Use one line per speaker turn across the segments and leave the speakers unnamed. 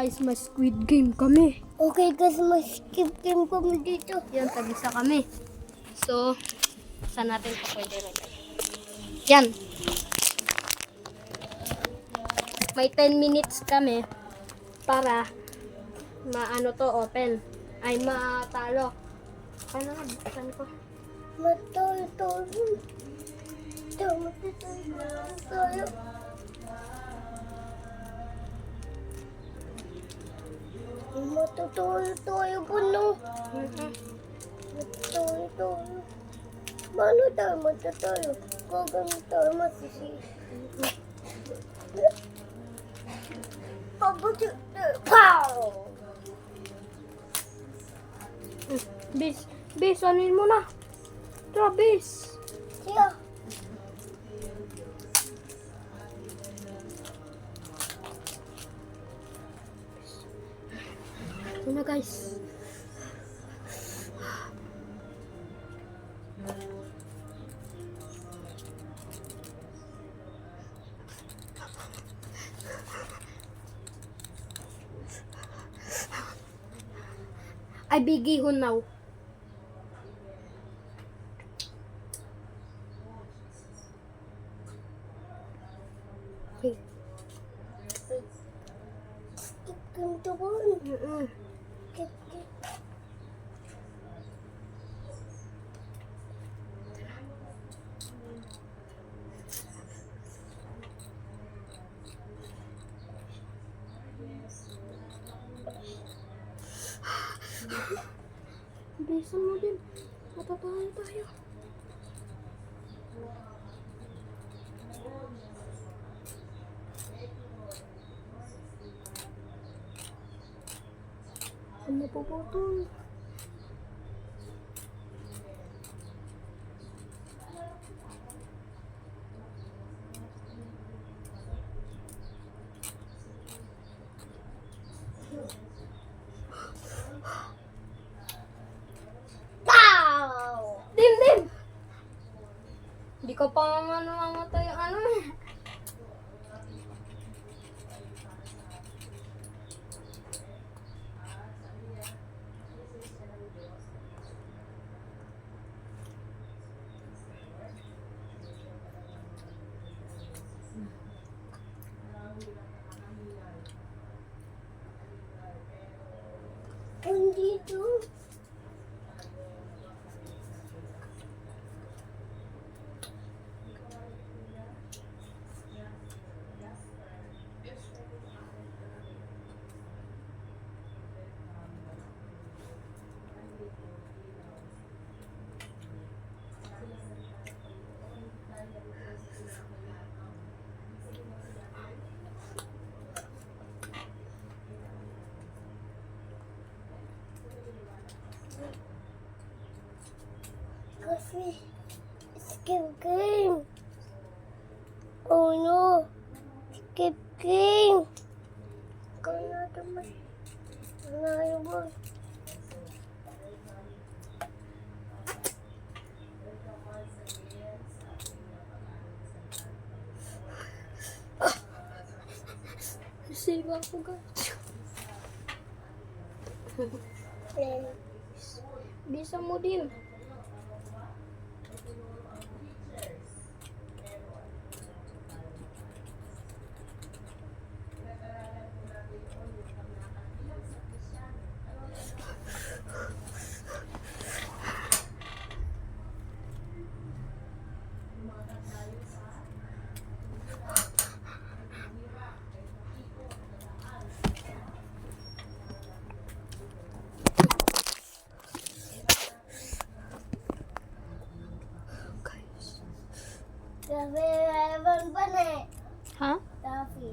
Guys, mas Squid Game kami.
Okay guys, mas skip game kami dito.
Yan, tag-isa kami. So, saan natin ito pwede rin? Yan. May 10 minutes kami para maano to open. Ay, matalo. Ano nga, buksan ko.
Matalo. Matalo tayo. Matutulog tayo po, no? Matutulog tayo. Paano tayo matutulog? Gagamit tayo masisisi. Pabuti. Pow!
Bis, anuin mo na. Tara, bis.
Siya.
Ito na, guys. Ay, bigihon now. Okay.
Skip game to po. Skip.
Bilisan mo din. Matatalo tayo. Ano po po ito?
Pow!
Dim! Hindi ko pa mamatay yung ano eh.
Andito. Kasi skip game. Oh no. Skip game. Kaya naman. Ano ba?
Save ako, guys. Bisa mo din.
Sabi, meron pa na eh.
Ha?
Sabi.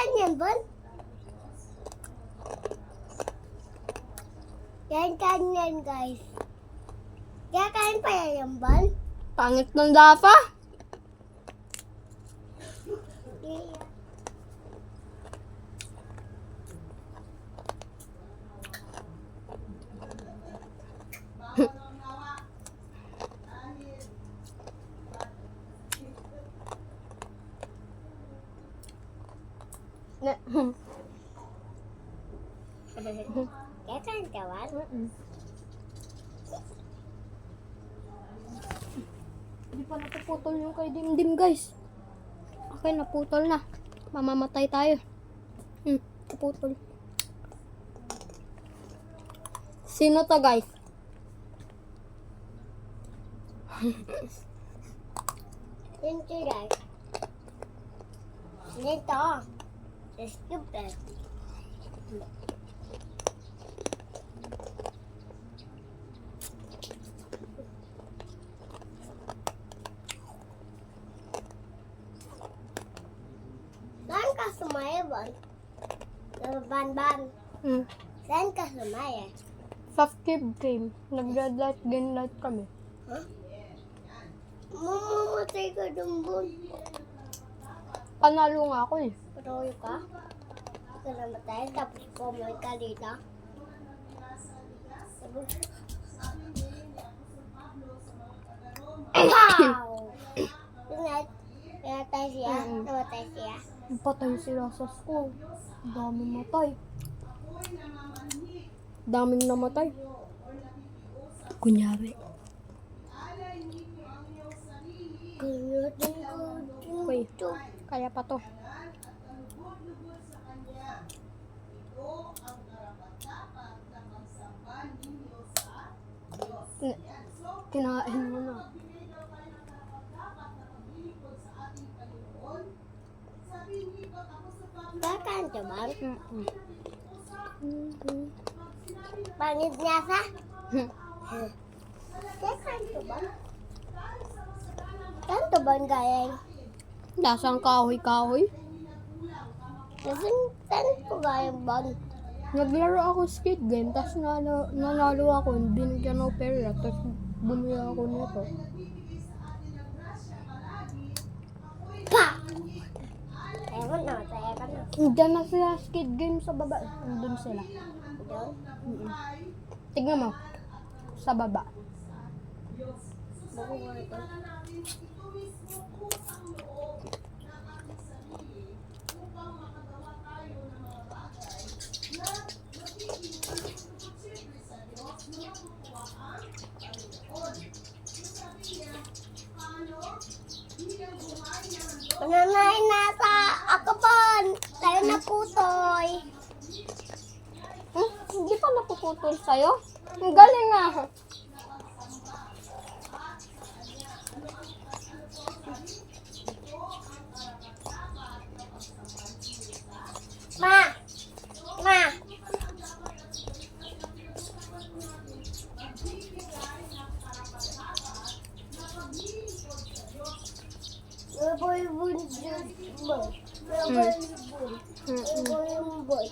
kain yan, Bon? Yan, kain yan, guys. Kaya kain pa yan, Bon?
Pangit ng dapa.
Yeah. Kaya kain ka, Bon?
Hindi pa napuputol yung kay Dimdim, guys. Okay, naputol na. Mamamatay tayo. Naputol. Sino to, guys?
Ito, guys. Ito. Stupid. Saan ka sumaya, Bon? Sa ban-ban. Saan ka sumaya?
Sa skip game. Nag-red light, green light kami.
Huh? Mamamatay ka dun, Bon.
Panalo nga ako eh.
Patuloy ka? Ka namatay, tapos pumoy ka dito. Wow! Namatay siya? Namatay siya?
Patay sila sa school. Daming matay. Daming namatay. Kunyari. Okay. Kaya pa to. Kinain mo na.
Kakan ka ba? Pangit niya sa? Kakan ka ba? Saan ka ba gayang?
Lasang kahoy-kahoy.
Saan ka gayang ba?
Naglaro ako skate game, tapos nanalo ako, binigyan ako pera, tapos bumili ako nito.
Pa! Ewan na, saya ka na.
Diyan na sila skate game sa baba. Nandun sila.
Doon?
Tignan mo. Sa baba.
Buko ko ito. Pananay na sa akaban. Tayo na putoy.
Hindi pa napuputol sa'yo? Ang galing ah.
Ma! Ma! Boy, boy, boy.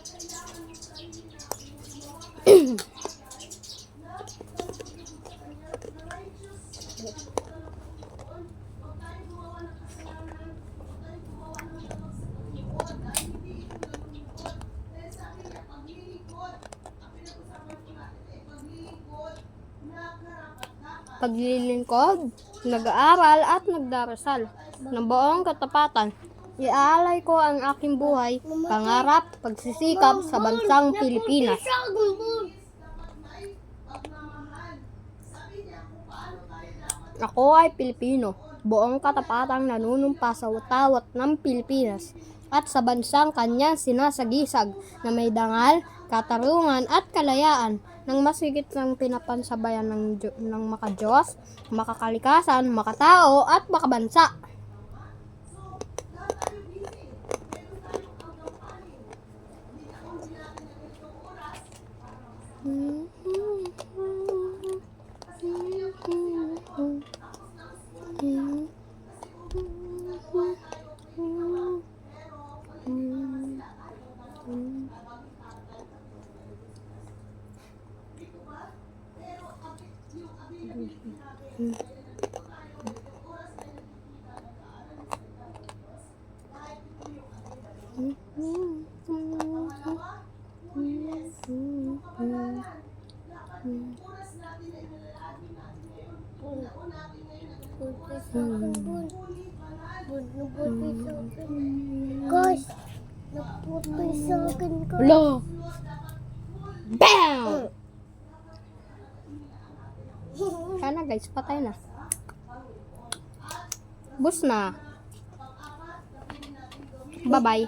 Paglilingkod, nag-aaral at nagdarasal ng buong katapatan. Iaalay ko ang aking buhay, pangarap, pagsisikap sa bansang Pilipinas. Ako ay Pilipino, buong katapatang nanunumpa sa utawat ng Pilipinas at sa bansang kanyang sinasagisag na may dangal, katarungan at kalayaan ng masigit ng pinapansabayan ng makadiyos, makakalikasan, makatao at makabansa.
Buti sa akin, Bun. Bun, nabuti sa akin. Guys, nabuti sa akin, guys.
Hello. Bam! Sana guys, patay na. Bus na. Bye-bye.